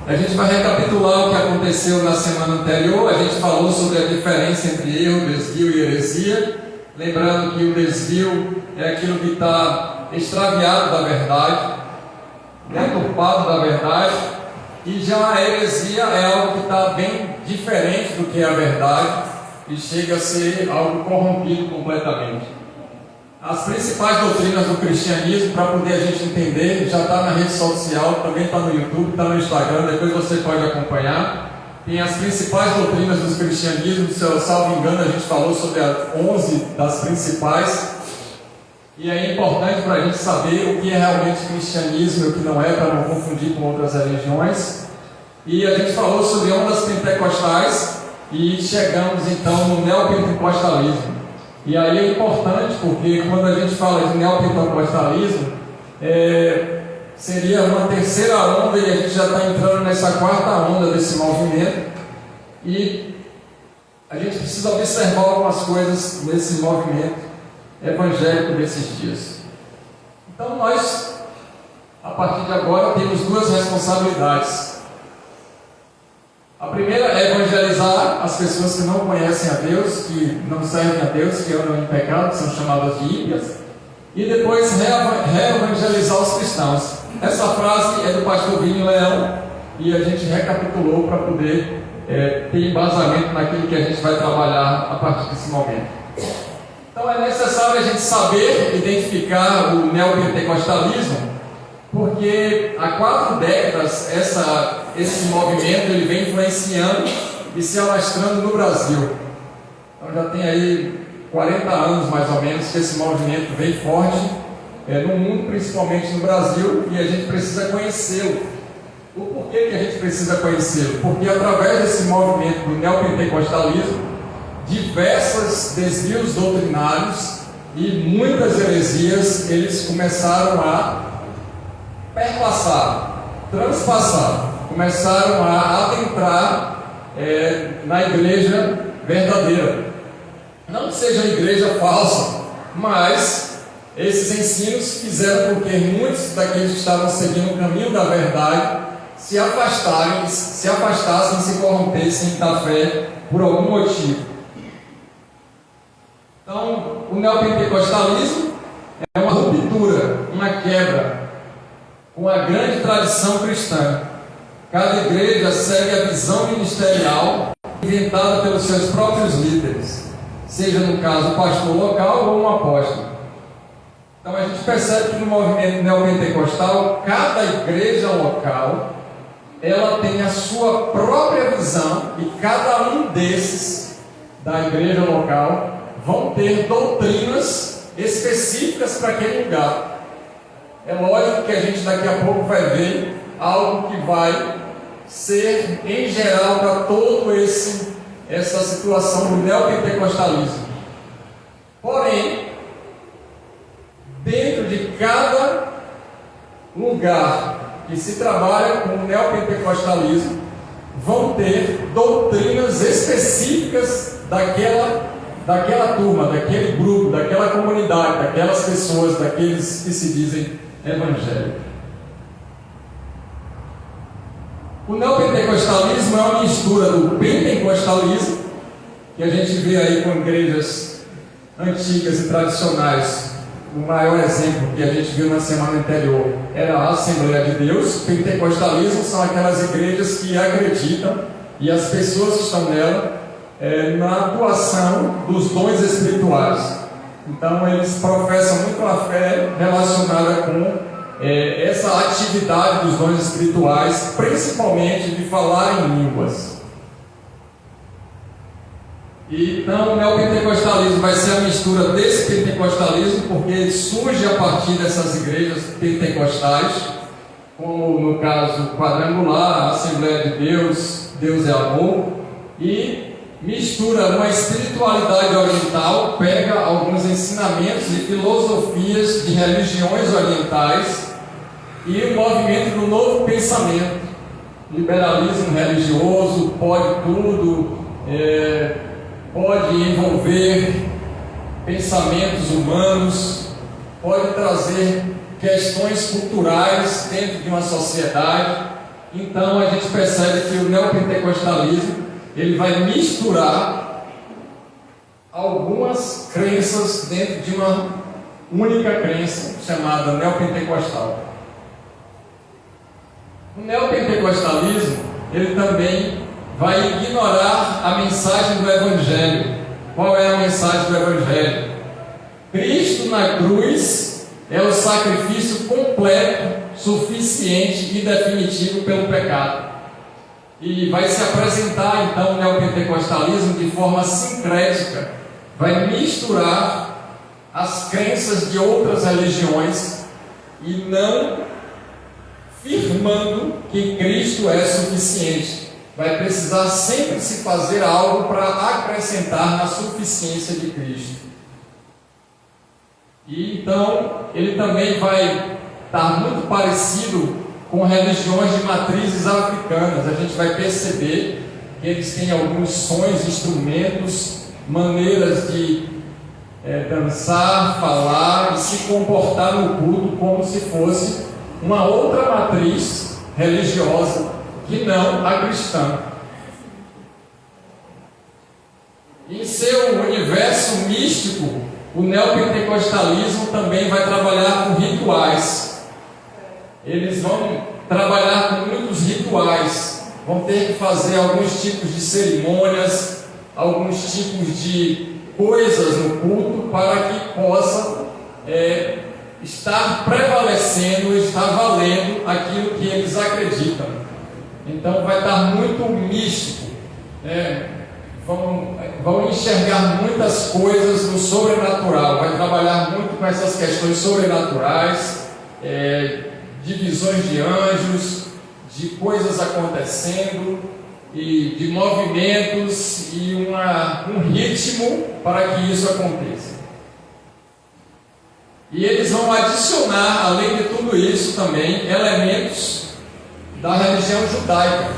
A gente vai recapitular o que aconteceu na semana anterior. A gente falou sobre a diferença entre erro, desvio e heresia. Lembrando que o desvio é aquilo que está extraviado da verdade, deturpado da verdade, e já a heresia é algo que está bem diferente do que é a verdade e chega a ser algo corrompido completamente. As principais doutrinas do cristianismo, para poder a gente entender, já está na rede social, também está no YouTube, está no Instagram, depois você pode acompanhar. Tem as principais doutrinas do cristianismo, se eu salvo engano, a gente falou sobre as 11 das principais. E é importante para a gente saber o que é realmente cristianismo e o que não é, para não confundir com outras religiões. E a gente falou sobre ondas pentecostais e chegamos então no neopentecostalismo. E aí é importante porque quando a gente fala de neopentecostalismo, seria uma terceira onda e a gente já está entrando nessa quarta onda desse movimento. E a gente precisa observar algumas coisas nesse movimento evangélico desses dias. Então nós, a partir de agora, temos duas responsabilidades. A primeira é evangelizar as pessoas que não conhecem a Deus, que não servem a Deus, que andam em pecado, que são chamadas de ímpias, e depois reevangelizar os cristãos. Essa frase é do pastor Vinho Leão e a gente recapitulou para poder ter embasamento naquilo que a gente vai trabalhar a partir desse momento. Então é necessário a gente saber identificar o neopentecostalismo, porque há 4 décadas esse movimento ele vem influenciando e se alastrando no Brasil. Então já tem aí 40 anos mais ou menos que esse movimento vem forte no mundo, principalmente no Brasil, e a gente precisa conhecê-lo. O porquê que a gente precisa conhecê-lo? Porque através desse movimento do neopentecostalismo, diversos desvios doutrinários e muitas heresias eles começaram a perpassar, transpassar, começaram a adentrar na igreja verdadeira. Não que seja uma igreja falsa, mas esses ensinos fizeram com que muitos daqueles que estavam seguindo o caminho da verdade se afastassem, se corrompessem da fé por algum motivo. Então, o neopentecostalismo é uma ruptura, uma quebra com a grande tradição cristã. Cada igreja segue a visão ministerial inventada pelos seus próprios líderes, seja no caso o pastor local ou um apóstolo. Então a gente percebe que no movimento neopentecostal, cada igreja local ela tem a sua própria visão e cada um desses da igreja local vão ter doutrinas específicas para aquele lugar. É lógico que a gente daqui a pouco vai ver algo que vai ser em geral para toda essa situação do neopentecostalismo. Porém, dentro de cada lugar que se trabalha com o neopentecostalismo, vão ter doutrinas específicas daquela turma, daquele grupo, daquela comunidade, daquelas pessoas, daqueles que se dizem evangélicos. O neopentecostalismo é uma mistura do pentecostalismo, que a gente vê aí com igrejas antigas e tradicionais. O maior exemplo que a gente viu na semana anterior era a Assembleia de Deus. Pentecostalismo são aquelas igrejas que acreditam, e as pessoas que estão nela, na atuação dos dons espirituais. Então eles professam muito a fé relacionada com essa atividade dos dons espirituais, principalmente de falar em línguas. Então o neopentecostalismo vai ser a mistura desse pentecostalismo, porque ele surge a partir dessas igrejas pentecostais, como no caso Quadrangular, Assembleia de Deus, Deus é Amor, e mistura uma espiritualidade oriental, pega alguns ensinamentos e filosofias de religiões orientais e o movimento do novo pensamento, liberalismo religioso, pode tudo, pode envolver pensamentos humanos, pode trazer questões culturais dentro de uma sociedade. Então a gente percebe que o neopentecostalismo ele vai misturar algumas crenças dentro de uma única crença chamada neopentecostal. O neopentecostalismo ele também vai ignorar a mensagem do Evangelho. Qual é a mensagem do Evangelho? Cristo na cruz é o sacrifício completo, suficiente e definitivo pelo pecado. E vai se apresentar então o neopentecostalismo de forma sincrética, vai misturar as crenças de outras religiões e não firmando que Cristo é suficiente. Vai precisar sempre se fazer algo para acrescentar na suficiência de Cristo. E então ele também vai estar muito parecido com religiões de matrizes africanas. A gente vai perceber que eles têm alguns sons, instrumentos, maneiras de dançar, falar e se comportar no culto como se fosse uma outra matriz religiosa que não a cristã. Em seu universo místico, o neopentecostalismo também vai trabalhar com rituais. Eles vão trabalhar com muitos rituais, vão ter que fazer alguns tipos de cerimônias, alguns tipos de coisas no culto para que possa estar prevalecendo, estar valendo aquilo que eles acreditam. Então vai estar muito místico, vão enxergar muitas coisas no sobrenatural, vai trabalhar muito com essas questões sobrenaturais, de visões de anjos, de coisas acontecendo, e de movimentos e um ritmo para que isso aconteça. E eles vão adicionar, além de tudo isso, também elementos da religião judaica.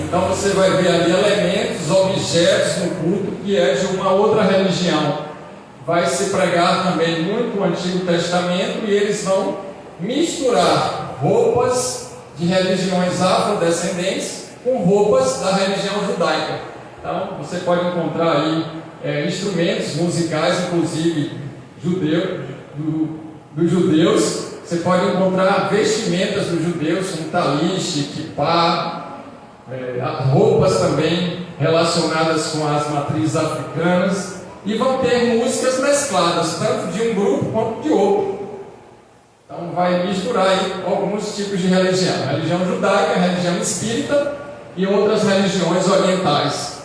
Então você vai ver ali elementos, objetos no culto que é de uma outra religião. Vai se pregar também muito o Antigo Testamento e eles vão misturar roupas de religiões afrodescendentes com roupas da religião judaica. Então você pode encontrar aí instrumentos musicais, inclusive dos judeus. Você pode encontrar vestimentas dos judeus, como taliche, kippá, roupas também relacionadas com as matrizes africanas, e vão ter músicas mescladas, tanto de um grupo quanto de outro. Então vai misturar aí alguns tipos de religião: a religião judaica, a religião espírita e outras religiões orientais.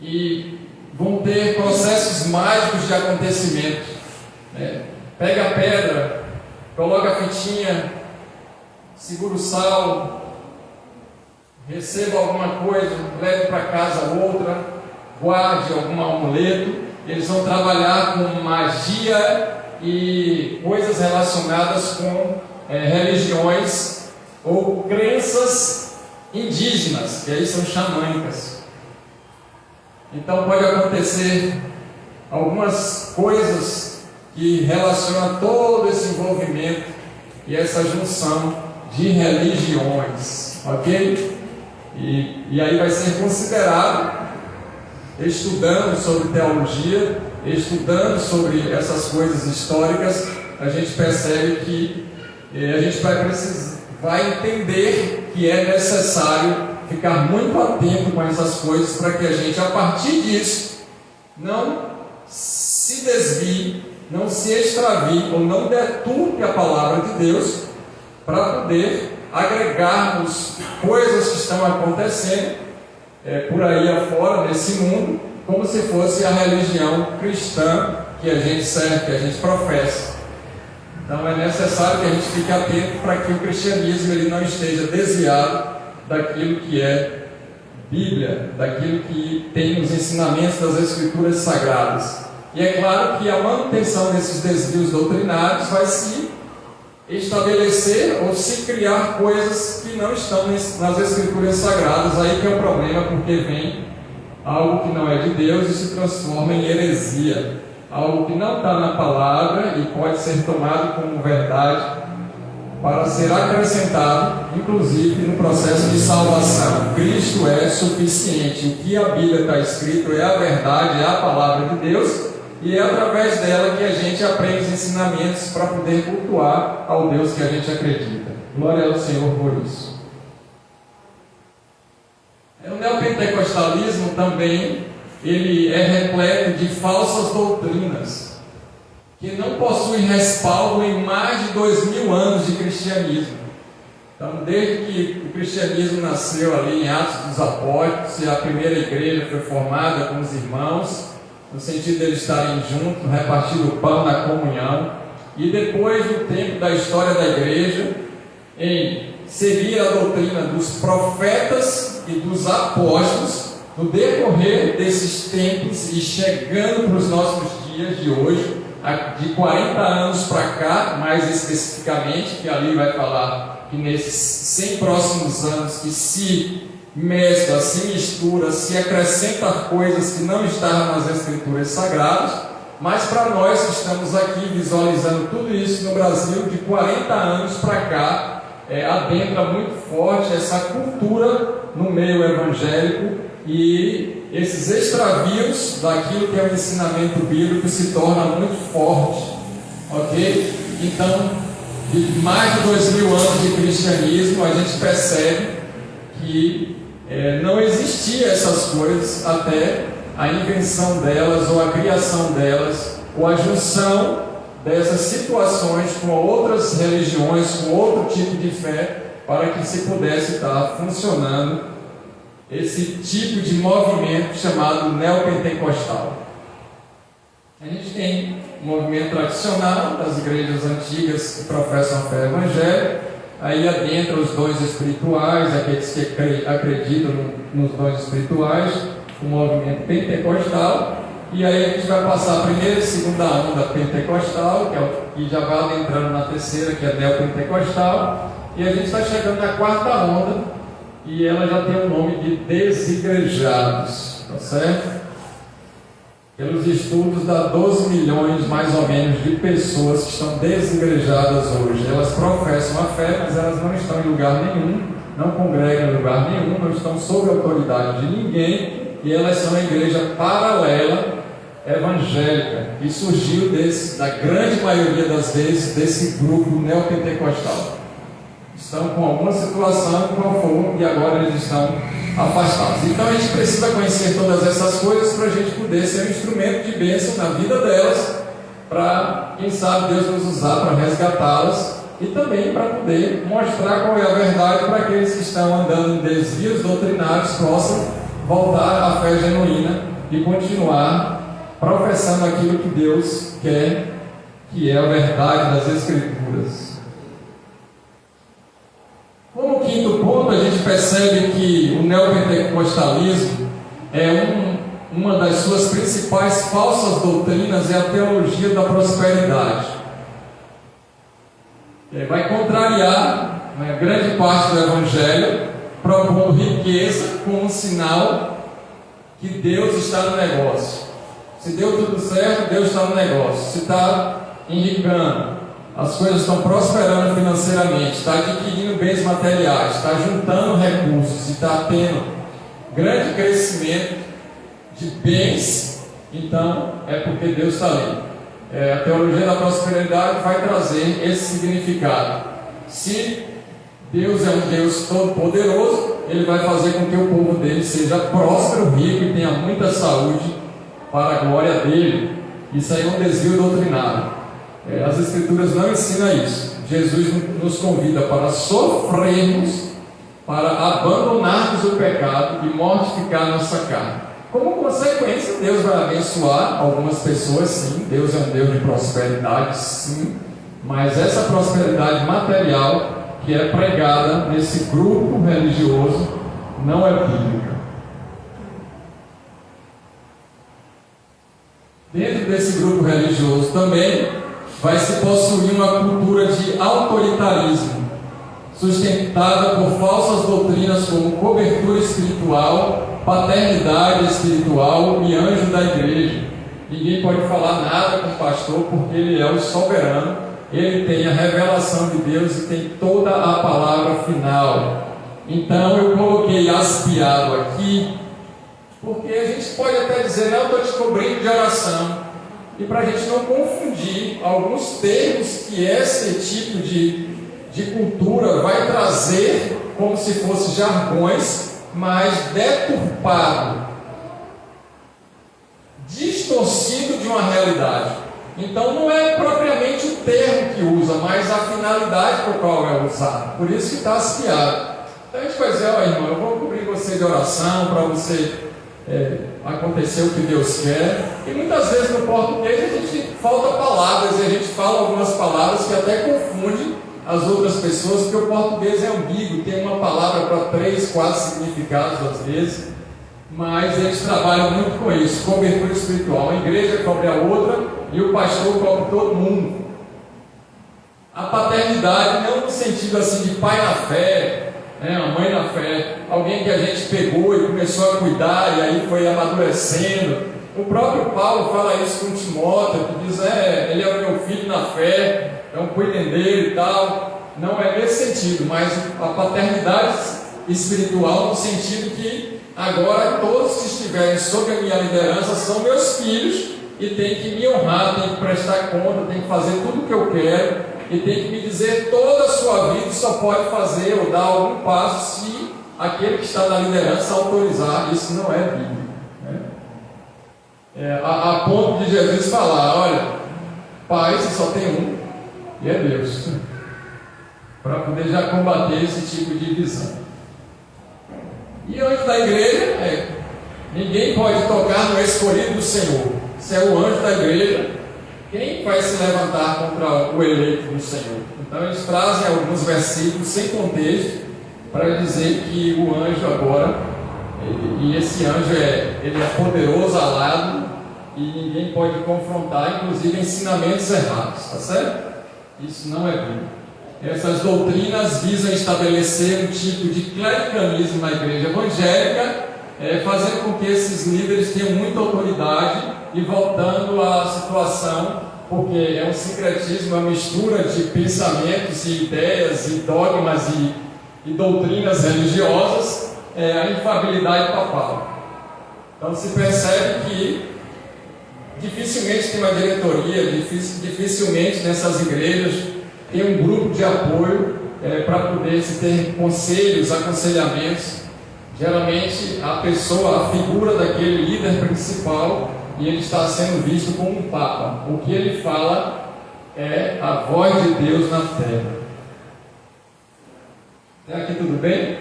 E vão ter processos mágicos de acontecimento. Pega a pedra, coloca a fitinha, segura o sal, receba alguma coisa, leve para casa outra, guarde algum amuleto. Eles vão trabalhar com magia e coisas relacionadas com religiões ou crenças indígenas, que aí são xamânicas. Então pode acontecer algumas coisas que relacionam todo esse envolvimento e essa junção de religiões, ok? E aí vai ser considerado, estudando sobre teologia, estudando sobre essas coisas históricas, a gente percebe que a gente vai entender que é necessário ficar muito atento com essas coisas para que a gente, a partir disso, não se desvie, não se extravie ou não deturpe a palavra de Deus, para poder agregarmos coisas que estão acontecendo por aí afora, nesse mundo, como se fosse a religião cristã que a gente serve, que a gente professa. Então é necessário que a gente fique atento para que o cristianismo ele não esteja desviado daquilo que é Bíblia, daquilo que tem os ensinamentos das Escrituras Sagradas. E é claro que a manutenção desses desvios doutrinários vai se estabelecer ou se criar coisas que não estão nas Escrituras Sagradas. Aí que é o problema, porque vem algo que não é de Deus e se transforma em heresia. Algo que não está na palavra e pode ser tomado como verdade para ser acrescentado, inclusive no processo de salvação. Cristo é suficiente. O que a Bíblia está escrito é a verdade, é a palavra de Deus, e é através dela que a gente aprende os ensinamentos para poder cultuar ao Deus que a gente acredita. Glória ao Senhor por isso. O neopentecostalismo também, ele é repleto de falsas doutrinas, que não possuem respaldo em mais de 2000 anos de cristianismo. Então, desde que o cristianismo nasceu ali em Atos dos Apóstolos, e a primeira igreja foi formada com os irmãos, no sentido de eles estarem juntos, repartindo o pão na comunhão, e depois do tempo da história da igreja, em seguir a doutrina dos profetas e dos apóstolos, no decorrer desses tempos e chegando para os nossos dias de hoje, de 40 anos para cá, mais especificamente, que ali vai falar que nesses 100 próximos anos que se mescla, se mistura, se acrescenta coisas que não estavam nas escrituras sagradas, mas para nós que estamos aqui visualizando tudo isso no Brasil, de 40 anos para cá, adentra muito forte essa cultura no meio evangélico, e esses extravios daquilo que é o ensinamento bíblico se torna muito forte, ok? Então, de mais de 2000 anos de cristianismo, a gente percebe que não existia essas coisas até a invenção delas, ou a criação delas, ou a junção dessas situações com outras religiões, com outro tipo de fé, para que se pudesse estar funcionando esse tipo de movimento chamado neopentecostal. A gente tem o movimento tradicional das igrejas antigas que professam a fé evangélica, aí adentra os dons espirituais, aqueles que acreditam nos dons espirituais, o movimento pentecostal, e aí a gente vai passar a primeira e segunda onda pentecostal, que é o que já vai adentrando na terceira, que é neopentecostal, e a gente está chegando na quarta onda, e ela já tem o nome de desigrejados, tá certo? Pelos estudos, dá 12 milhões mais ou menos de pessoas que estão desigrejadas hoje. Elas professam a fé, mas elas não estão em lugar nenhum, não congregam em lugar nenhum, não estão sob a autoridade de ninguém, e elas são a igreja paralela evangélica, que surgiu da grande maioria das vezes, desse grupo neopentecostal. Estão com alguma situação, com a fogo, e agora eles estão afastados. Então a gente precisa conhecer todas essas coisas para a gente poder ser um instrumento de bênção na vida delas, para, quem sabe, Deus nos usar para resgatá-las, e também para poder mostrar qual é a verdade para aqueles que estão andando em desvios doutrinários, possam voltar à fé genuína e continuar professando aquilo que Deus quer, que é a verdade das Escrituras. Como quinto ponto, a gente percebe que o neopentecostalismo uma das suas principais falsas doutrinas é a teologia da prosperidade. Vai contrariar grande parte do Evangelho, propondo riqueza como um sinal que Deus está no negócio. Se deu tudo certo, Deus está no negócio. Se está enricando, as coisas estão prosperando financeiramente, está adquirindo bens materiais, está juntando recursos, está tendo grande crescimento de bens, então é porque Deus está ali. A teologia da prosperidade vai trazer esse significado. Se Deus é um Deus todo-poderoso, Ele vai fazer com que o povo dele seja próspero, rico e tenha muita saúde para a glória dele. Isso aí é um desvio doutrinário. As Escrituras não ensinam isso. Jesus nos convida para sofrermos, para abandonarmos o pecado e mortificar nossa carne. Como consequência, Deus vai abençoar algumas pessoas, sim. Deus é um Deus de prosperidade, sim. Mas essa prosperidade material que é pregada nesse grupo religioso não é bíblica. Dentro desse grupo religioso também vai se possuir uma cultura de autoritarismo, sustentada por falsas doutrinas como cobertura espiritual, paternidade espiritual e anjo da igreja. Ninguém pode falar nada com o pastor porque ele é o soberano ele tem a revelação de Deus e tem toda a palavra final. Então eu coloquei aspiado aqui, porque a gente pode até dizer, não, eu estou descobrindo de oração. E para a gente não confundir alguns termos que esse tipo de cultura vai trazer como se fossem jargões, mas deturpado, distorcido de uma realidade. Então não é propriamente o termo que usa, mas a finalidade por qual é usado. Por isso que está aspiado. Então a gente vai dizer, ó irmão, eu vou cobrir você de oração para você acontecer o que Deus quer. E muitas vezes no português a gente falta palavras e a gente fala algumas palavras que até confunde as outras pessoas, porque o português é ambíguo, tem uma palavra para 3, 4 significados às vezes, mas eles trabalham muito com isso, cobertura espiritual. A igreja cobre a outra e o pastor cobre todo mundo. A paternidade não no sentido assim de pai na fé, a mãe na fé, alguém que a gente pegou e começou a cuidar e aí foi amadurecendo. O próprio Paulo fala isso com Timóteo, que diz, ele é o meu filho na fé, então cuidem dele e tal. Não é nesse sentido, mas a paternidade espiritual no sentido que agora todos que estiverem sob a minha liderança são meus filhos e tem que me honrar, tem que prestar conta, tem que fazer tudo o que eu quero e tem que me dizer toda a sua vida só pode fazer ou dar algum passo se aquele que está na liderança autorizar. Isso não é bíblico, a ponto de Jesus falar, olha, pai, você só tem um e é Deus, para poder já combater esse tipo de visão. E anjo da igreja, ninguém pode tocar no escolhido do Senhor. Se é o anjo da igreja, quem vai se levantar contra o eleito do Senhor? Então eles trazem alguns versículos sem contexto para dizer que o anjo agora, e esse anjo ele é poderoso, alado, e ninguém pode confrontar, inclusive ensinamentos errados, tá certo? Isso não é bíblico. Essas doutrinas visam estabelecer um tipo de clericalismo na igreja evangélica, fazendo com que esses líderes tenham muita autoridade e voltando à situação, porque é um sincretismo, uma mistura de pensamentos e ideias e dogmas e doutrinas religiosas, a infabilidade papal. Então se percebe que dificilmente tem uma diretoria, dificilmente nessas igrejas tem um grupo de apoio para poder se ter conselhos, aconselhamentos. Geralmente a pessoa, a figura daquele líder principal, e ele está sendo visto como um papa. O que ele fala é a voz de Deus na terra. Até aqui tudo bem?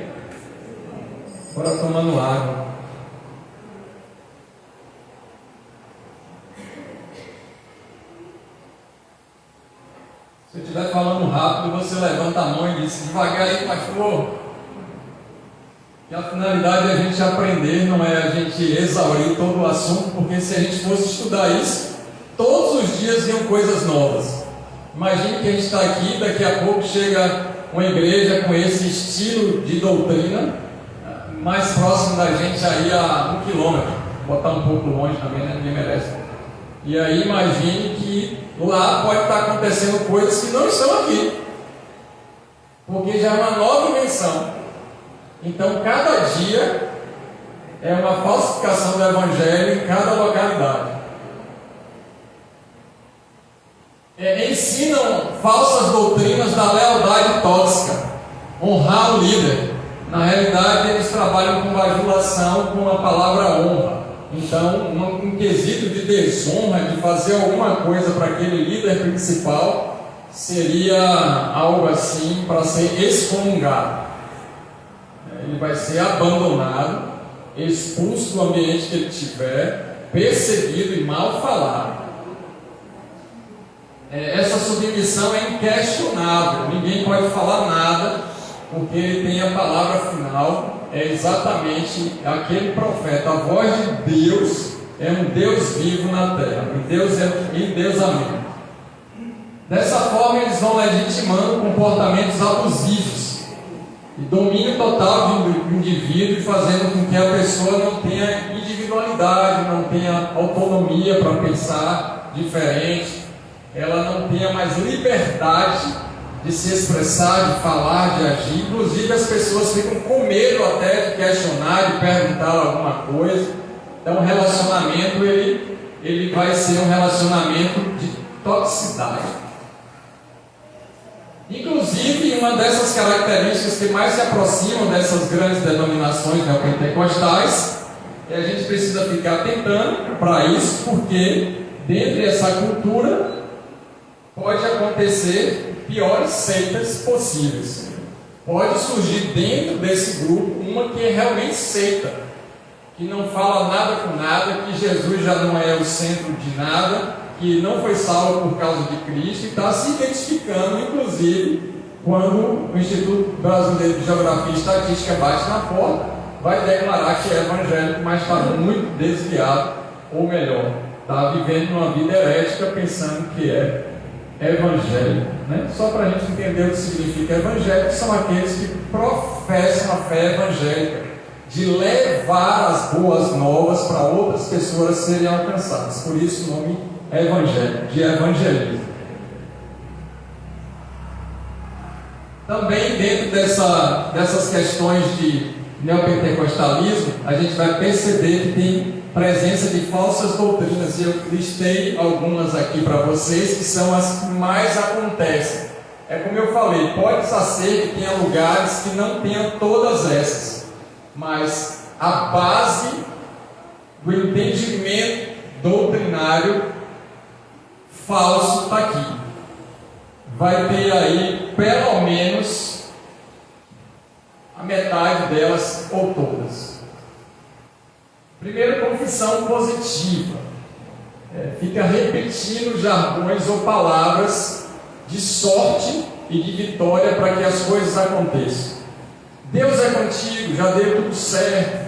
Bora tomando água. Se eu estiver falando rápido, você levanta a mão e diz, devagar aí, pastor. Que a finalidade é a gente aprender, não é a gente exaurir todo o assunto, porque se a gente fosse estudar isso, todos os dias iam coisas novas. Imagine que a gente está aqui, daqui a pouco chega uma igreja com esse estilo de doutrina, mais próximo da gente aí a 1 quilômetro, botar um pouco longe também, né? Ninguém merece. E aí imagine que lá pode estar acontecendo coisas que não estão aqui, porque já é uma nova invenção. Então cada dia é uma falsificação do evangelho em cada localidade. Ensinam falsas doutrinas da lealdade tóxica, honrar o líder. Na realidade eles trabalham com bajulação, com a palavra honra. Então um quesito de desonra, de fazer alguma coisa para aquele líder principal, seria algo assim para ser excomungado. Ele vai ser abandonado, expulso do ambiente que ele tiver, perseguido e mal falado. Essa submissão é inquestionável, ninguém pode falar nada, porque ele tem a palavra final, é exatamente aquele profeta. A voz de Deus é um Deus vivo na terra, e Deus amigo. Dessa forma eles vão legitimando comportamentos abusivos e domínio total do indivíduo, fazendo com que a pessoa não tenha individualidade, não tenha autonomia para pensar diferente. ela não tenha mais liberdade de se expressar, de falar, de agir. Inclusive as pessoas ficam com medo até de questionar, de perguntar alguma coisa. Então o relacionamento ele vai ser um relacionamento de toxicidade. Inclusive, uma dessas características que mais se aproximam dessas grandes denominações neopentecostais, a gente precisa ficar atentando para isso, porque dentro dessa cultura pode acontecer piores seitas possíveis. Pode surgir dentro desse grupo uma que é realmente seita, que não fala nada com nada, que Jesus já não é o centro de nada, que não foi salvo por causa de Cristo e está se identificando, inclusive, quando o Instituto Brasileiro de Geografia e Estatística bate na porta, vai declarar que é evangélico, mas está muito desviado, ou melhor, está vivendo uma vida herética pensando que é evangélico, né? Só para a gente entender o que significa evangélico, são aqueles que professam a fé evangélica, de levar as boas novas para outras pessoas serem alcançadas. Por isso o nome é evangelho, de evangelismo. Também dentro dessas questões de neopentecostalismo, a gente vai perceber que tem presença de falsas doutrinas, e eu listei algumas aqui para vocês, que são as que mais acontecem. É como eu falei, pode ser que tenha lugares que não tenham todas essas, mas a base do entendimento doutrinário falso está aqui. Vai ter aí pelo menos a metade delas ou todas. Primeiro, confissão positiva. Fica repetindo jargões ou palavras de sorte e de vitória para que as coisas aconteçam. Deus é contigo, já deu tudo certo,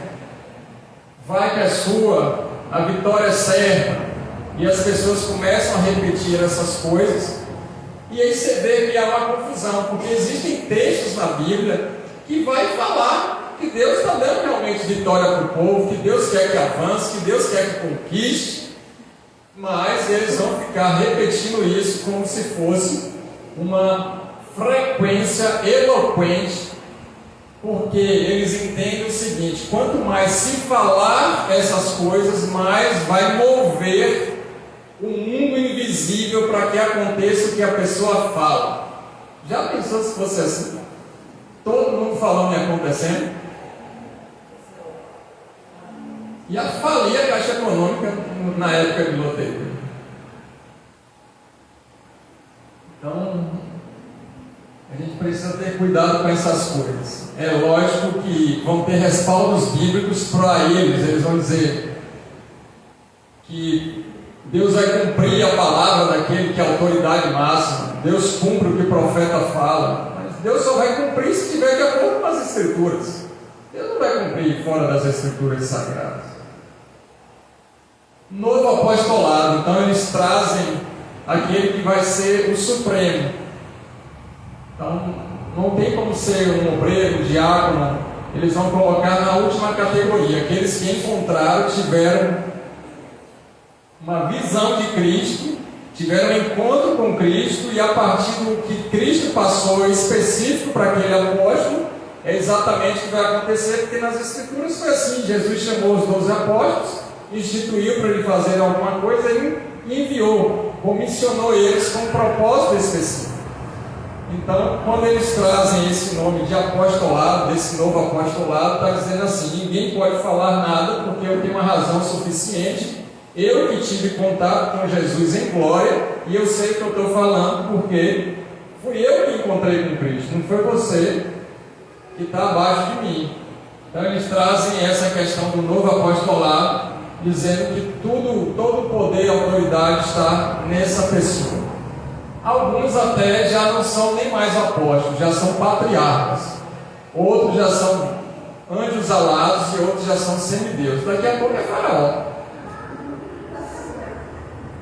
vai que é sua, a vitória é certa. E as pessoas começam a repetir essas coisas, e aí você vê que há uma confusão, porque existem textos na Bíblia que vai falar que Deus está dando realmente vitória para o povo, que Deus quer que avance, que Deus quer que conquiste, mas eles vão ficar repetindo isso como se fosse uma frequência eloquente, porque eles entendem o seguinte: quanto mais se falar essas coisas, mais vai mover o mundo invisível para que aconteça o que a pessoa fala. Já pensou se fosse assim? Todo mundo falando e acontecendo? Ia falir a Caixa Econômica na época de loteria. Então, a gente precisa ter cuidado com essas coisas. É lógico que vão ter respaldos bíblicos para eles vão dizer que Deus vai cumprir a palavra daquele que é a autoridade máxima. Deus cumpre o que o profeta fala, mas Deus só vai cumprir se estiver de acordo com as Escrituras. Deus não vai cumprir fora das Escrituras sagradas. Novo apostolado, então eles trazem aquele que vai ser o supremo. Então não tem como ser um obreiro, um diácono. Eles vão colocar na última categoria, aqueles que encontraram, tiveram uma visão de Cristo, tiveram um encontro com Cristo, e a partir do que Cristo passou específico para aquele apóstolo, é exatamente o que vai acontecer, porque nas Escrituras foi assim: Jesus chamou os 12 apóstolos, instituiu para ele fazer alguma coisa e enviou, comissionou eles com um propósito específico. Então, quando eles trazem esse nome de apostolado, desse novo apostolado, está dizendo assim: ninguém pode falar nada porque eu tenho uma razão suficiente. Eu que tive contato com Jesus em glória, e eu sei o que eu estou falando, porque fui eu que encontrei com Cristo, não foi você que está abaixo de mim. Então eles trazem essa questão do novo apostolado, dizendo que todo o poder e autoridade está nessa pessoa. Alguns até já não são nem mais apóstolos, já são patriarcas. Outros já são anjos alados e outros já são semideuses. Daqui a pouco é faraó.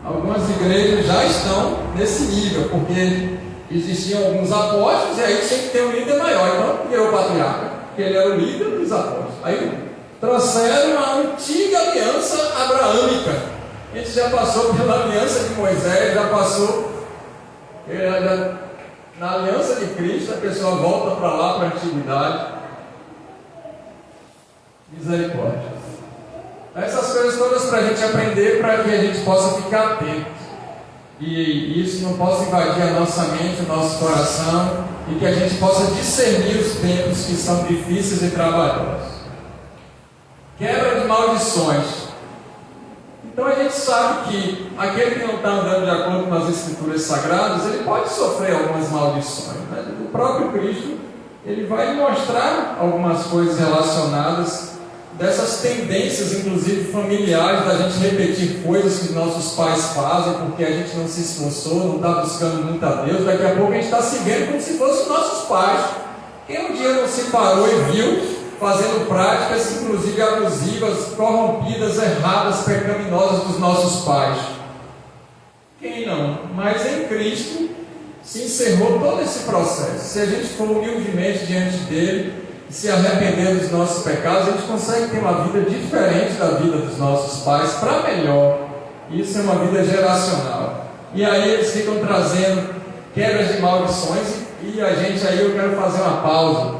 Algumas igrejas já estão nesse nível, porque existiam alguns apóstolos e aí tinha que ter um líder maior. Então virou patriarca, porque ele era o líder dos apóstolos. Aí trouxeram a antiga aliança abraâmica. A gente já passou pela aliança de Moisés, já passou Na aliança de Cristo, a pessoa volta para lá, para a antiguidade. Misericórdia. Essas coisas todas para a gente aprender, para que a gente possa ficar atento. E isso não possa invadir a nossa mente, o nosso coração, e que a gente possa discernir os tempos que são difíceis e trabalhosos. Quebra de maldições. Então a gente sabe que aquele que não está andando de acordo com as Escrituras Sagradas, ele pode sofrer algumas maldições, né? O próprio Cristo, ele vai mostrar algumas coisas relacionadas dessas tendências, inclusive familiares, da gente repetir coisas que nossos pais fazem, porque a gente não se esforçou, não está buscando muito a Deus. Daqui a pouco a gente está se vendo como se fossem nossos pais. Quem um dia não se parou e viu fazendo práticas, inclusive abusivas, corrompidas, erradas, pecaminosas dos nossos pais? Quem não? Mas em Cristo se encerrou todo esse processo. Se a gente for humildemente diante dele e se arrepender dos nossos pecados, a gente consegue ter uma vida diferente da vida dos nossos pais, para melhor. Isso é uma vida geracional. E aí eles ficam trazendo quebras de maldições, e a gente aí, eu quero fazer uma pausa,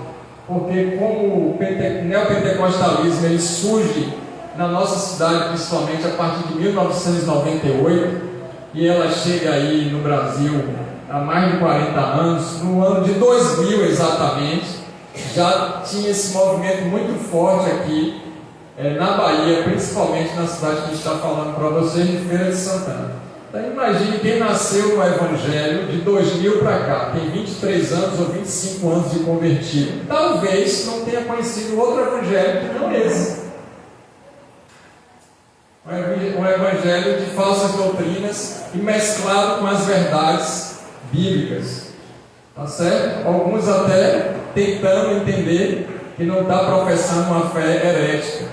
porque como o neopentecostalismo ele surge na nossa cidade, principalmente a partir de 1998, e ela chega aí no Brasil há mais de 40 anos, no ano de 2000 exatamente, já tinha esse movimento muito forte aqui na Bahia, principalmente na cidade que a gente está falando para vocês, de Feira de Santana. Então imagine quem nasceu no Evangelho de 2000 para cá, tem 23 anos ou 25 anos de convertido, talvez não tenha conhecido outro Evangelho que não esse. Um Evangelho de falsas doutrinas e mesclado com as verdades bíblicas. Tá certo? Alguns até tentando entender que não está professando uma fé herética.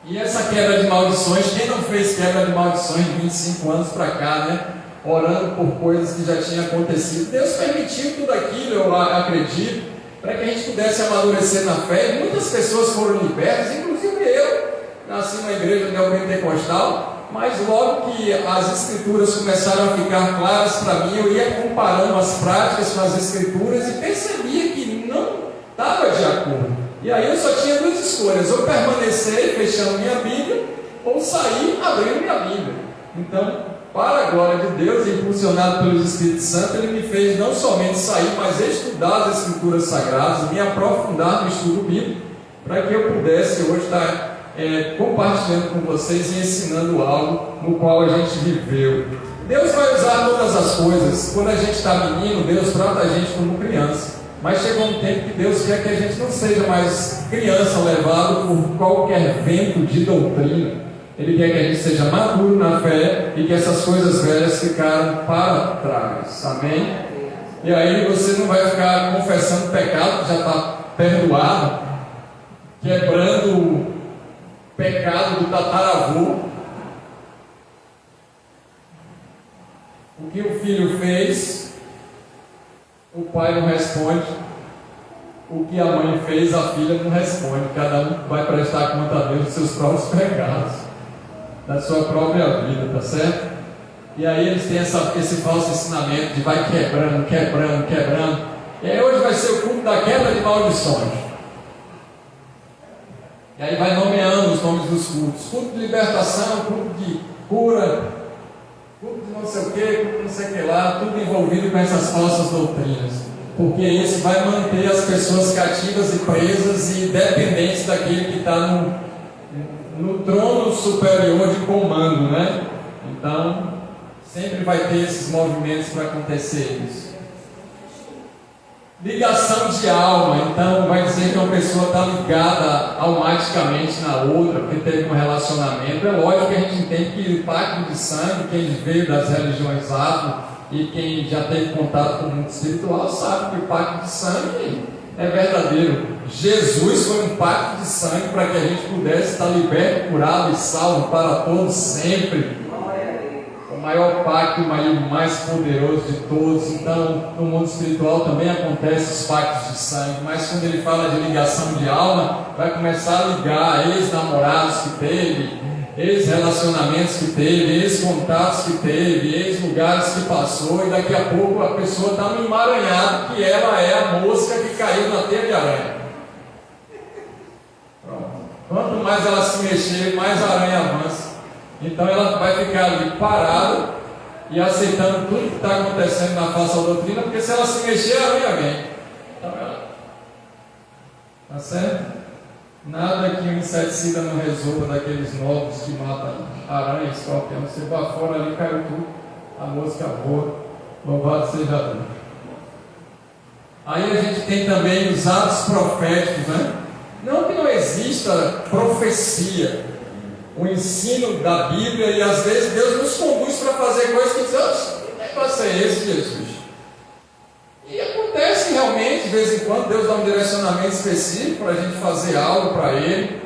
E essa quebra de maldições, quem não fez quebra de maldições de 25 anos para cá, né? Orando por coisas que já tinham acontecido. Deus permitiu tudo aquilo, eu acredito, para que a gente pudesse amadurecer na fé. E muitas pessoas foram libertas, inclusive eu. Nasci na igreja neopentecostal, mas logo que as escrituras começaram a ficar claras para mim, eu ia comparando as práticas com as escrituras e percebia que não estava de acordo. E aí eu só tinha duas escolhas: ou permanecer fechando minha Bíblia, ou sair abrindo minha Bíblia. Então, para a glória de Deus, impulsionado pelo Espírito Santo, ele me fez não somente sair, mas estudar as escrituras sagradas, me aprofundar no estudo bíblico, para que eu pudesse hoje estar compartilhando com vocês e ensinando algo no qual a gente viveu. Deus vai usar todas as coisas. Quando a gente está menino, Deus trata a gente como criança, mas chegou um tempo que Deus quer que a gente não seja mais criança levado por qualquer vento de doutrina. Ele quer que a gente seja maduro na fé e que essas coisas velhas ficaram para trás. Amém? E aí você não vai ficar confessando pecado que já está perdoado, quebrando pecado do tataravô. O que o filho fez, o pai não responde. O que a mãe fez, a filha não responde. Cada um vai prestar conta a Deus dos seus próprios pecados, da sua própria vida, tá certo? E aí eles têm esse falso ensinamento de vai quebrando. E aí hoje vai ser o culto da quebra de maldições. E aí vai nomeando os nomes dos cultos: culto de libertação, culto de cura, culto de não sei o que, culto de não sei o que lá, tudo envolvido com essas falsas doutrinas. Porque isso vai manter as pessoas cativas e presas e dependentes daquele que está no trono superior de comando, né? Então, sempre vai ter esses movimentos para acontecer isso. Ligação de alma, então vai dizer que uma pessoa está ligada automaticamente na outra, porque teve um relacionamento. É lógico que a gente entende que o pacto de sangue, quem veio das religiões afro e quem já teve contato com o mundo espiritual, sabe que o pacto de sangue é verdadeiro. Jesus foi um pacto de sangue para que a gente pudesse estar liberto, curado e salvo para todos sempre. O maior pacto, o mais poderoso de todos. Então, no mundo espiritual também acontecem os pactos de sangue, mas quando ele fala de ligação de alma, vai começar a ligar ex-namorados que teve, ex-relacionamentos que teve, ex-contatos que teve, ex-lugares que passou, e daqui a pouco a pessoa está no emaranhado que ela é a mosca que caiu na teia de aranha. Pronto. Quanto mais ela se mexer, mais a aranha avança. Então ela vai ficar ali parada e aceitando tudo que está acontecendo na falsa doutrina, porque se ela se mexer, a aranha vem. Então ela... Tá certo? Nada que um inseticida não resolva daqueles novos que matam aranha, escorpião. Você vai fora ali, caiu tudo, a mosca voa. Louvado seja Deus. Aí a gente tem também os atos proféticos, né? Não que não exista profecia, o ensino da Bíblia, e às vezes Deus nos conduz para fazer coisas que dizem: que negócio é esse, Jesus? E acontece realmente, de vez em quando, Deus dá um direcionamento específico para a gente fazer algo para Ele.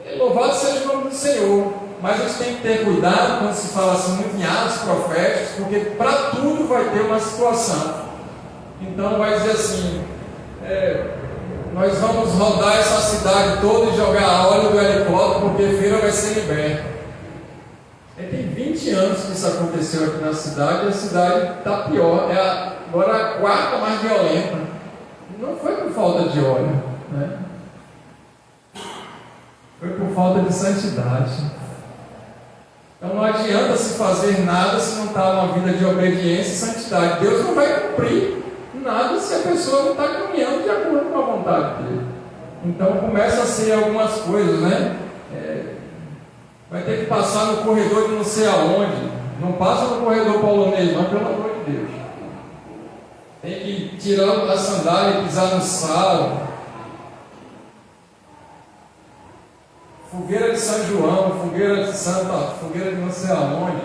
E louvado seja o nome do Senhor. Mas a gente tem que ter cuidado quando se fala assim muito em atos proféticos, porque para tudo vai ter uma situação. Então vai dizer assim: nós vamos rodar essa cidade toda e jogar óleo do helicóptero, porque feira vai ser liberta. Tem 20 anos que isso aconteceu aqui na cidade, e a cidade está pior. Agora a quarta mais violenta. Não foi por falta de óleo, né? Foi por falta de santidade. Então não adianta se fazer nada se não está uma vida de obediência e santidade. Deus não vai cumprir nada se a pessoa não está caminhando de acordo com a vontade dele. Então começa a ser algumas coisas, né? Vai ter que passar no corredor de não sei aonde. Não passa no corredor polonês, não, pelo amor de Deus. Tem que tirar a sandália e pisar no sal. Fogueira de São João, fogueira de Santa, fogueira de não sei aonde.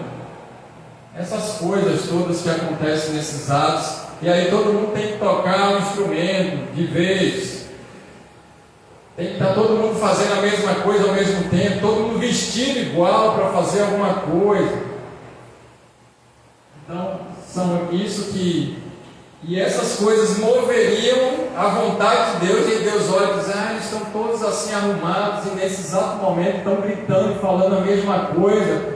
Essas coisas todas que acontecem nesses atos. E aí todo mundo tem que tocar um instrumento de vez. Tem que estar todo mundo fazendo a mesma coisa ao mesmo tempo, todo mundo vestido igual para fazer alguma coisa. Então, são isso que... E essas coisas moveriam a vontade de Deus, e Deus olha e diz: eles estão todos assim arrumados, e nesse exato momento estão gritando e falando a mesma coisa.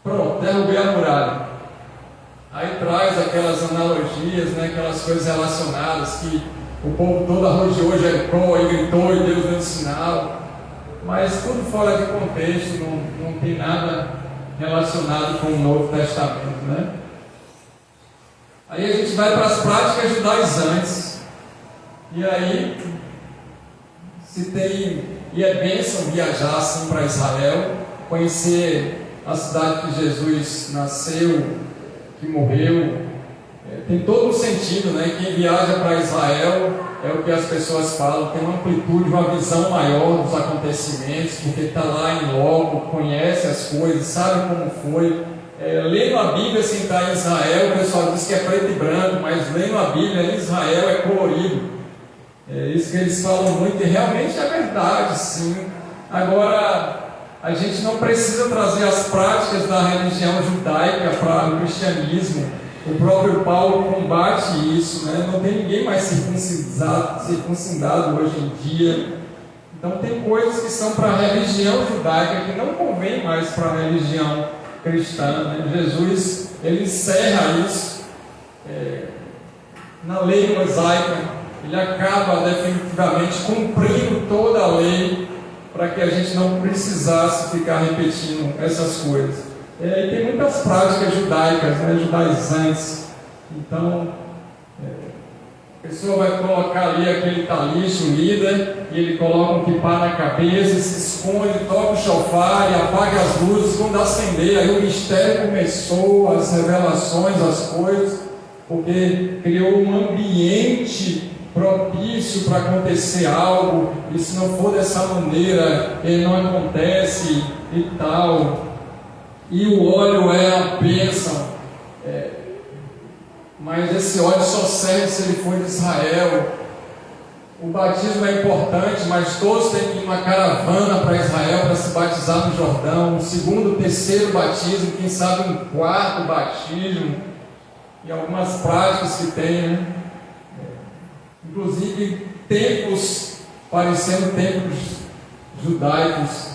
Pronto, derrubei a muralha. Aí traz aquelas analogias, né, aquelas coisas relacionadas que o povo todo arrojeou Jericó e gritou e Deus deu sinal, mas tudo fora de contexto, não tem nada relacionado com o Novo Testamento, né? Aí a gente vai para as práticas judaizantes, e aí se tem, e é bênção viajar assim para Israel, conhecer a cidade que Jesus nasceu, que morreu. Tem todo um sentido, né? Quem viaja para Israel, é o que as pessoas falam, tem uma amplitude, uma visão maior dos acontecimentos, porque está lá em loco, conhece as coisas, sabe como foi. Lendo a Bíblia sem estar em Israel, o pessoal diz que é preto e branco, mas lendo a Bíblia em Israel é colorido. É isso que eles falam muito, e realmente é verdade, sim. Agora, a gente não precisa trazer as práticas da religião judaica para o cristianismo. O próprio Paulo combate isso, né? Não tem ninguém mais circuncidado hoje em dia. Então tem coisas que são para a religião judaica que não convém mais para a religião cristã, né? Jesus, ele encerra isso na lei mosaica. Ele acaba definitivamente cumprindo toda a lei, para que a gente não precisasse ficar repetindo essas coisas. E tem muitas práticas judaicas, né, judaizantes. Então, a pessoa vai colocar ali aquele talicho, o líder, e ele coloca um quipá na cabeça, se esconde, toca o shofar e apaga as luzes. Quando acender, aí o mistério começou, as revelações, as coisas, porque criou um ambiente propício para acontecer algo, e se não for dessa maneira, ele não acontece e tal. E o óleo é a bênção, mas esse óleo só serve se ele for de Israel. O batismo é importante, mas todos têm que ir numa caravana para Israel para se batizar no Jordão. O segundo, terceiro batismo, quem sabe um quarto batismo, e algumas práticas que tem, né? Inclusive templos parecendo templos judaicos.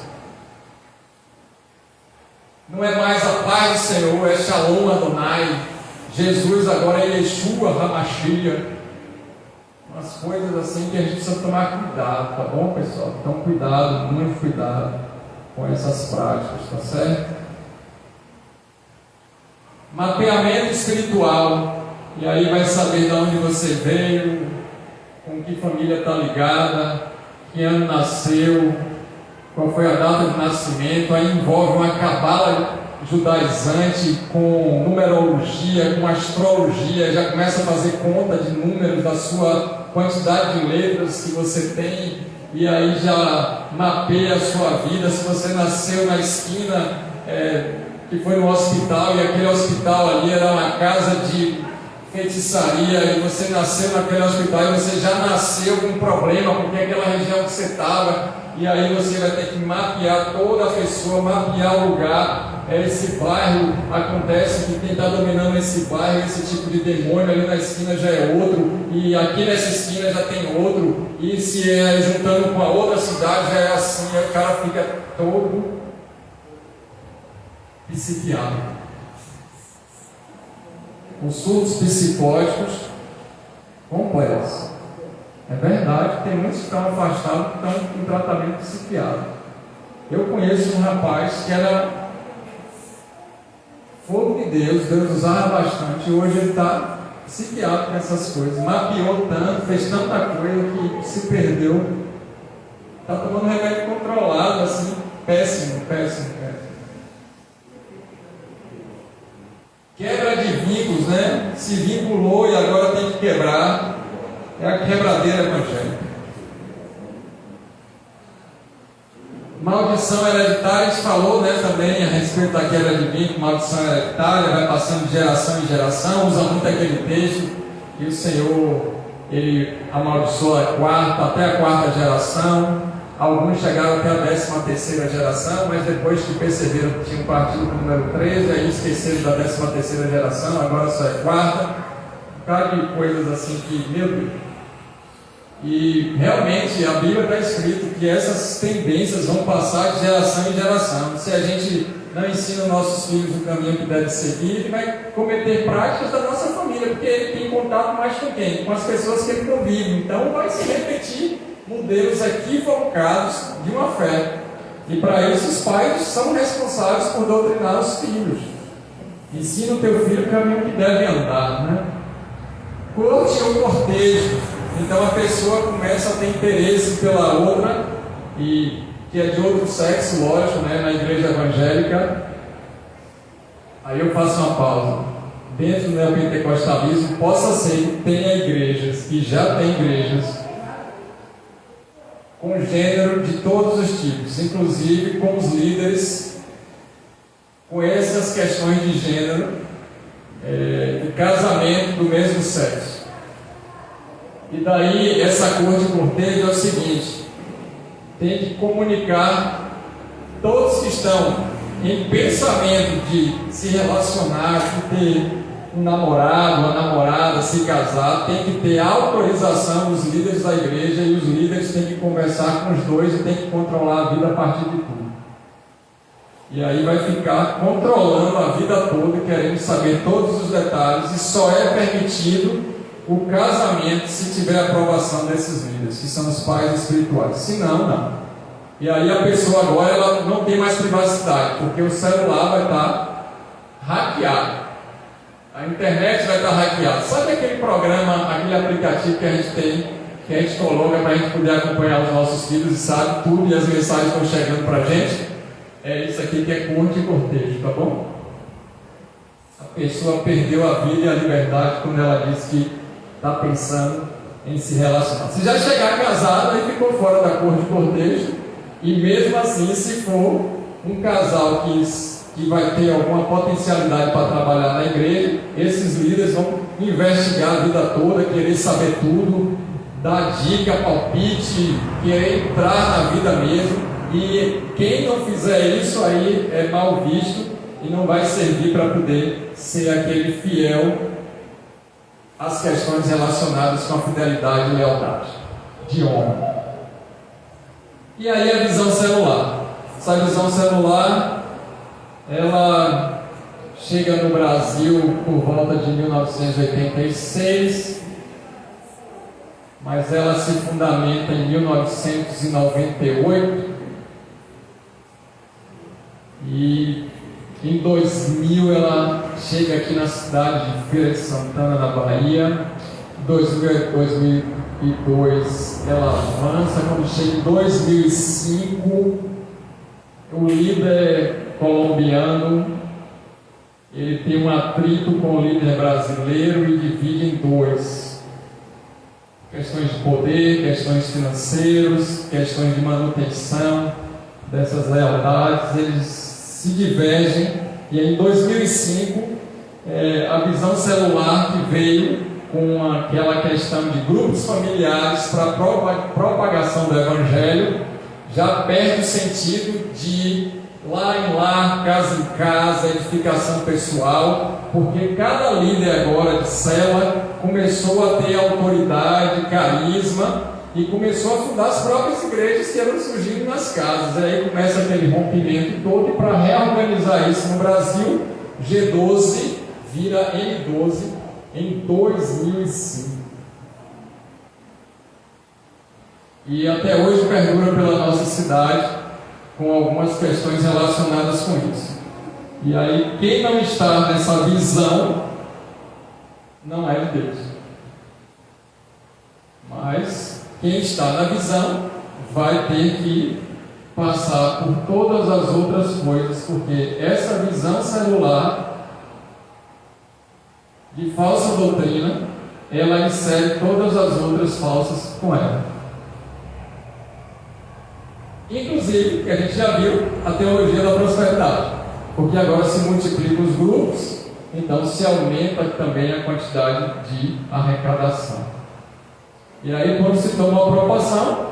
Não é mais a paz do Senhor, é Shalom Adonai. Jesus agora é Yeshua HaMashiach. Umas coisas assim que a gente precisa tomar cuidado, tá bom, pessoal? Então, cuidado, muito cuidado com essas práticas, tá certo? Mapeamento espiritual. E aí vai saber de onde você veio, com que família está ligada, que ano nasceu, qual foi a data de nascimento. Aí envolve uma cabala judaizante com numerologia, com astrologia, já começa a fazer conta de números da sua quantidade de letras que você tem, e aí já mapeia a sua vida. Se você nasceu na esquina que foi no hospital, e aquele hospital ali era uma casa de feitiçaria, e você nasceu naquele hospital e você já nasceu com um problema, porque aquela região que você estava, e aí você vai ter que mapear toda a pessoa, mapear o lugar. Esse bairro acontece que quem está dominando esse bairro, esse tipo de demônio ali na esquina já é outro, e aqui nessa esquina já tem outro, e se é juntando com a outra cidade já é assim, aí o cara fica todo psiquiátrico. Os surtos psicóticos complexos. É verdade, tem muitos que estão afastados, que estão em tratamento psiquiátrico. Eu conheço um rapaz que era fogo de Deus, Deus usava bastante, e hoje ele está psiquiátrico nessas coisas, mapeou tanto, fez tanta coisa que se perdeu, está tomando remédio controlado, assim, péssimo. Quebra de vínculos, né? Se vinculou e agora tem que quebrar, é a quebradeira evangélica. Maldição hereditária, a gente falou, né, também a respeito da quebra de vínculo. Maldição hereditária vai passando de geração em geração, usa muito aquele texto que o Senhor, ele amaldiçoa até a quarta geração. Alguns chegaram até a 13ª geração, mas depois que perceberam que tinham partido para o número 13, aí esqueceram da 13ª geração, agora só é quarta. Um bocado de coisas assim que, meu Deus. E realmente a Bíblia está escrito que essas tendências vão passar de geração em geração. Se a gente não ensina os nossos filhos o caminho que deve seguir, ele vai cometer práticas da nossa família, porque ele tem contato mais com quem? Com as pessoas que ele convive. Então vai se repetir modelos equivocados de uma fé. E para isso os pais são responsáveis por doutrinar os filhos. Ensina o teu filho o caminho que deve andar, né? Corte ou cortejo. Então a pessoa começa a ter interesse pela outra, e que é de outro sexo, lógico, né? Na igreja evangélica. Aí eu faço uma pausa. Dentro do neopentecostalismo, possa ser que tenha igrejas, e já tem igrejas, com gênero de todos os tipos, inclusive com os líderes com essas questões de gênero, de casamento do mesmo sexo. E daí essa cor de cortejo é o seguinte: tem que comunicar todos que estão em pensamento de se relacionar, de ter um namorado, uma namorada, se casar, tem que ter autorização dos líderes da igreja, e os líderes têm que conversar com os dois e têm que controlar a vida a partir de tudo. E aí vai ficar controlando a vida toda, querendo saber todos os detalhes, e só é permitido o casamento se tiver a aprovação desses líderes, que são os pais espirituais. Se não, não. E aí a pessoa agora ela não tem mais privacidade, porque o celular vai estar hackeado. A internet vai estar hackeada. Sabe aquele programa, aquele aplicativo que a gente tem, que a gente coloca para a gente poder acompanhar os nossos filhos e sabe tudo, e as mensagens estão chegando para a gente? É isso aqui que é corte e cortejo, tá bom? A pessoa perdeu a vida e a liberdade quando ela disse que está pensando em se relacionar. Se já chegar casado, aí ficou fora da corte e cortejo, e mesmo assim, se for um casal que vai ter alguma potencialidade para trabalhar na igreja, esses líderes vão investigar a vida toda, querer saber tudo, dar dica, palpite, querer entrar na vida mesmo, e quem não fizer isso aí é mal visto e não vai servir para poder ser aquele fiel às questões relacionadas com a fidelidade e lealdade de homem. E aí a visão celular. Essa visão celular Ela chega no Brasil por volta de 1986, mas ela se fundamenta em 1998 e em 2000 ela chega aqui na cidade de Feira de Santana, na Bahia. Em 2002 ela avança. Quando chega em 2005, o líder colombiano ele tem um atrito com o líder brasileiro e divide em dois: questões de poder, questões financeiras, questões de manutenção dessas lealdades. Eles se divergem, e em 2005 a visão celular que veio com aquela questão de grupos familiares para propagação do Evangelho já perde o sentido de lá em lá, casa em casa, edificação pessoal, porque cada líder agora de célula começou a ter autoridade, carisma, e começou a fundar as próprias igrejas que eram surgindo nas casas. E aí começa aquele rompimento todo, e para reorganizar isso no Brasil, G12 vira M12 em 2005. E até hoje perdura pela nossa cidade, com algumas questões relacionadas com isso. E aí, quem não está nessa visão, não é de Deus. Mas quem está na visão vai ter que passar por todas as outras coisas, porque essa visão celular de falsa doutrina, ela insere todas as outras falsas com ela. Inclusive, que a gente já viu, a teologia da prosperidade, porque agora se multiplicam os grupos, então se aumenta também a quantidade de arrecadação. E aí, quando se toma uma proporção,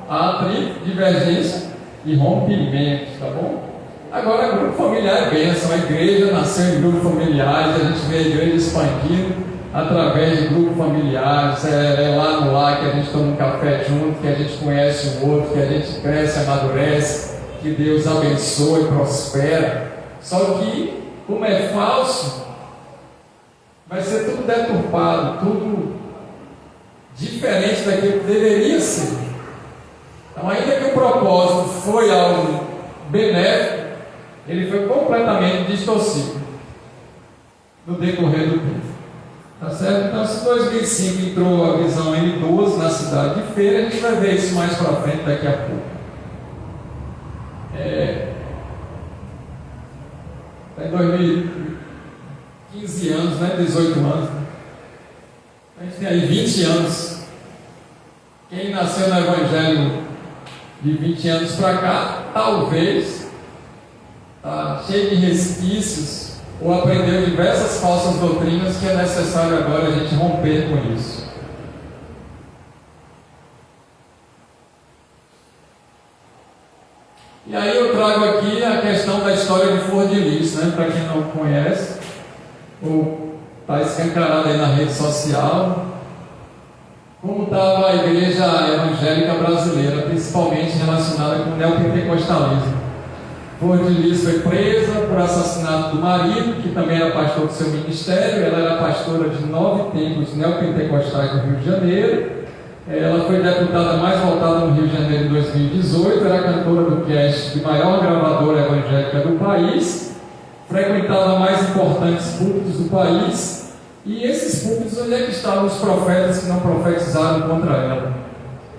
há atrito, divergência e rompimento, tá bom? Agora, grupo familiar é bênção. A igreja nasceu em grupos familiares, a gente vê a igreja expandindo através de grupos familiares. É lá no lar que a gente toma um café junto, que a gente conhece o outro, que a gente cresce, amadurece, que Deus abençoa e prospera. Só que, como é falso, vai ser tudo deturpado, tudo diferente daquilo que deveria ser. Então, ainda que o propósito foi algo benéfico, ele foi completamente distorcido no decorrer do tempo. Tá certo? Então, se em 2005 entrou a visão M12 na cidade de Feira, a gente vai ver isso mais para frente daqui a pouco. Em 2015 anos, né? 18 anos. Né? A gente tem aí 20 anos. Quem nasceu no Evangelho de 20 anos para cá, talvez está cheio de resquícios, ou aprendeu diversas falsas doutrinas que é necessário agora a gente romper com isso. E aí eu trago aqui a questão da história de Flor de Lis, né? Para quem não conhece, ou está escancarado aí na rede social, como estava a igreja evangélica brasileira, principalmente relacionada com o neopentecostalismo. Flor de Lis foi presa por assassinato do marido, que também era pastor do seu ministério. Ela era pastora de 9 templos neopentecostais do Rio de Janeiro. Ela foi deputada mais votada no Rio de Janeiro em 2018. Era cantora do cast de maior gravadora evangélica do país. Frequentava mais importantes púlpitos do país. E esses púlpitos, onde é que estavam os profetas que não profetizaram contra ela?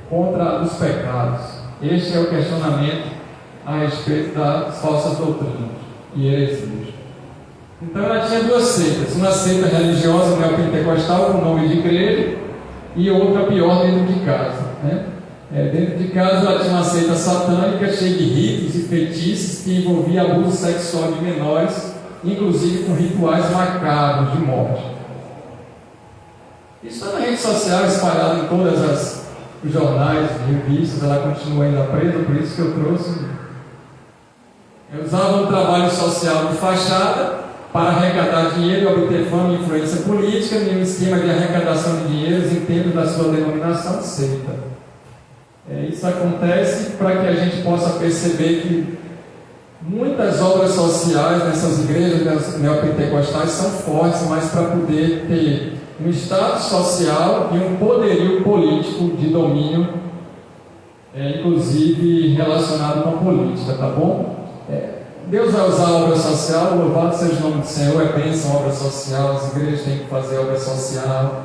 Contra os pecados. Este é o questionamento a respeito das falsas doutrinas e heresias. Então ela tinha duas seitas, uma seita religiosa neopentecostal com nome de igreja e outra pior dentro de casa, né? Dentro de casa ela tinha uma seita satânica cheia de ritos e feitiços que envolvia abuso sexual de menores, inclusive com rituais macabros de morte. Isso está na rede social, espalhado em todas os jornais, revistas. Ela continua ainda presa, por isso que eu trouxe. Eu usava um trabalho social de fachada para arrecadar dinheiro e obter fama e influência política em um esquema de arrecadação de dinheiros em termos da sua denominação seita. Isso acontece para que a gente possa perceber que Muitas obras sociais nessas igrejas neopentecostais são fortes, mas para poder ter um status social e um poderio político de domínio, inclusive relacionado com a política, tá bom? Deus vai usar a obra social, louvado seja o nome do Senhor, é bênção a obra social, as igrejas têm que fazer obra social,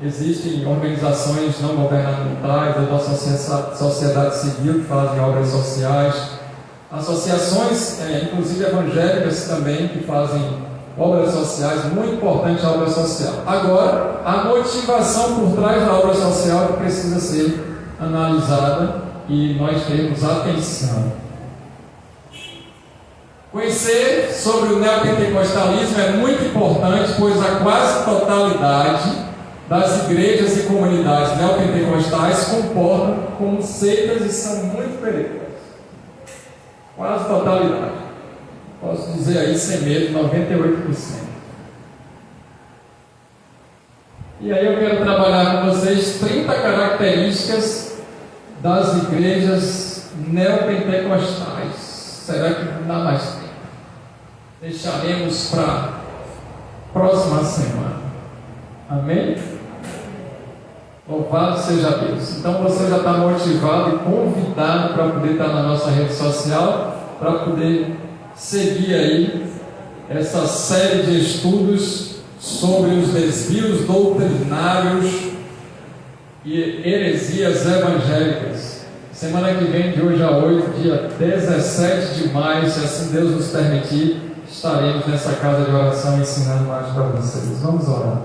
existem organizações não governamentais, da nossa sociedade civil que fazem obras sociais, associações, inclusive evangélicas também, que fazem obras sociais, muito importante a obra social. Agora, a motivação por trás da obra social que precisa ser analisada e nós termos atenção. Conhecer sobre o neopentecostalismo é muito importante, pois a quase totalidade das igrejas e comunidades neopentecostais comportam como seitas e são muito perigosas. Quase totalidade. Posso dizer aí sem medo, 98%. E aí eu quero trabalhar com vocês 30 características das igrejas neopentecostais. Será que não dá mais tempo? Deixaremos para a próxima semana. Amém? Louvado seja Deus. Então você já está motivado e convidado para poder estar na nossa rede social, para poder seguir aí essa série de estudos sobre os desvios doutrinários e heresias evangélicas. Semana que vem, de hoje a 8, dia 17 de maio, se assim Deus nos permitir, estaremos nessa casa de oração ensinando mais para vocês. Vamos orar.